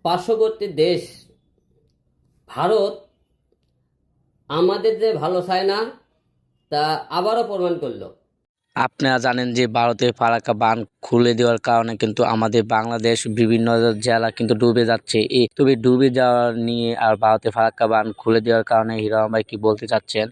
পার্শ্ববর্তী দেশ ভারত আমাদের যে ভালো চায় না তা আবারও প্রমাণ করলো। আপনারা জানেন যে ভারতের ফারাক্কা বাঁধ খুলে দেওয়ার কারণে কিন্তু আমাদের বাংলাদেশ বিভিন্ন জেলা কিন্তু ডুবে যাচ্ছে। তবে ডুবে যাওয়া নিয়ে আর ভারতের ফারাক্কা বাঁধ খুলে দেওয়ার কারণে হিরো ভাই কি বলতে চাচ্ছেন,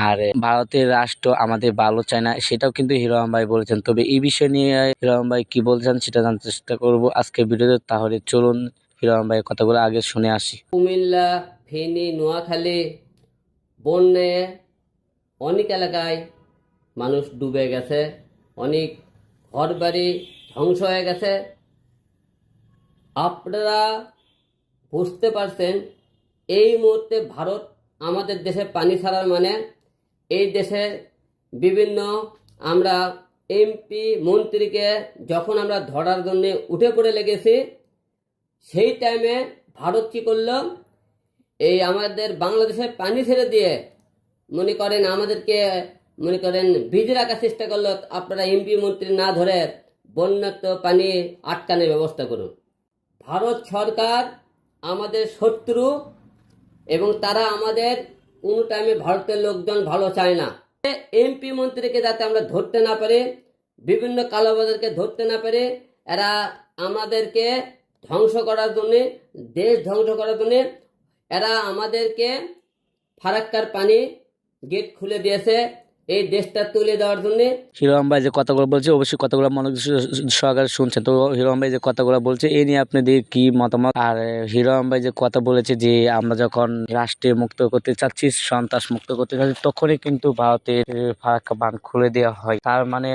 আর ভারতের রাষ্ট্র আমাদের ভালো চায় না সেটাও কিন্তু হিরো ভাই বলেছেন। তবে এই বিষয় নিয়ে হিরো ভাই কি বলছেন সেটা জানতে চেষ্টা করব আজকের ভিডিওতে। তাহলে চলুন হিরো ভাইয়ের কথাগুলো আগে শুনে আসি। কুমিল্লা, ফেনী, নোয়াখালী বন্যায় অনেক এলাকায় মানুষ ডুবে গেছে, অনেক ঘরবাড়ি ধ্বংস হয়ে গেছে। আপনারা বুঝতে পারছেন এই মুহূর্তে ভারত আমাদের দেশে পানি ছাড়ার মানে এই দেশের বিভিন্ন আমরা এমপি মন্ত্রীকে যখন আমরা ধরার জন্য উঠে পড়ে লেগেছি, সেই টাইমে ভারত কি করলো, এই আমাদের বাংলাদেশে পানি ছেড়ে দিয়ে মনে করেন আমাদেরকে মনে করেন ভিজে রাখার চেষ্টা করলো। আপনারা এমপি মন্ত্রী না ধরে বন্যাত্ম পানি আটকানোর ব্যবস্থা করুন। ভারত সরকার আমাদের শত্রু এবং তারা আমাদের কোনো টাইমে ভারতের লোকজন ভালো চায় না। এমপি মন্ত্রীকে যাতে আমরা ধরতে না পারি, বিভিন্ন কালোবাজারকে ধরতে না পারি, এরা আমাদেরকে ধ্বংস করার জন্যে, দেশ ধ্বংস করার জন্যে এরা আমাদেরকে ফারাক্কার পানি গেট খুলে দিয়েছে এই দেশটা তুলে দেওয়ার জন্য। হিরোম ভাই যে কথাগুলো বলছে অবশ্যই কথাগুলো মনোযোগ সহকারে শুনছেন। তো হিরোম ভাই যে কথাগুলো বলছে এই নিয়ে আপনাদের কি মতামত? আর হিরোম ভাই যে কথা বলেছে যে আমরা যখন রাষ্ট্রে মুক্ত করতে চাচ্ছি, সন্ত্রাস মুক্ত করতে চাচ্ছি, তখনই কিন্তু ভারতের ফারাক্কা বাঁধ খুলে দেওয়া হয়। তার মানে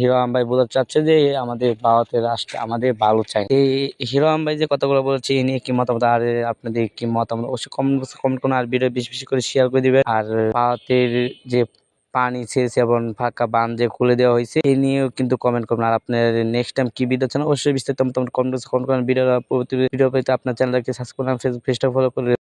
হিরোম ভাই বোঝাতে চাচ্ছে যে আমাদের ভারতের রাষ্ট্র আমাদের ভালো চাই। এই হিরোম ভাই যে কথাগুলো বলেছে এই নিয়ে কি মতামত? আর আপনাদের কি মতামত অবশ্যই কমেন্ট করুন, আর ভিডিও বেশি বেশি করে শেয়ার করে দিবেন। আর ভারতের যে পানি ছেড়েছে এবং ফাঁকা বাঁধ যে খুলে দেওয়া হয়েছে এই নিয়েও কিন্তু কমেন্ট করুন। আর আপনার নেক্সট টাইম কি ভিডিও চান অবশ্যই বিস্তারিত কমেন্ট করেন। ভিডিও পরবর্তী ভিডিও পেতে আপনার চ্যানেলকে সাবস্ক্রাইব করুন, ফেসবুক পেজটা ফলো করে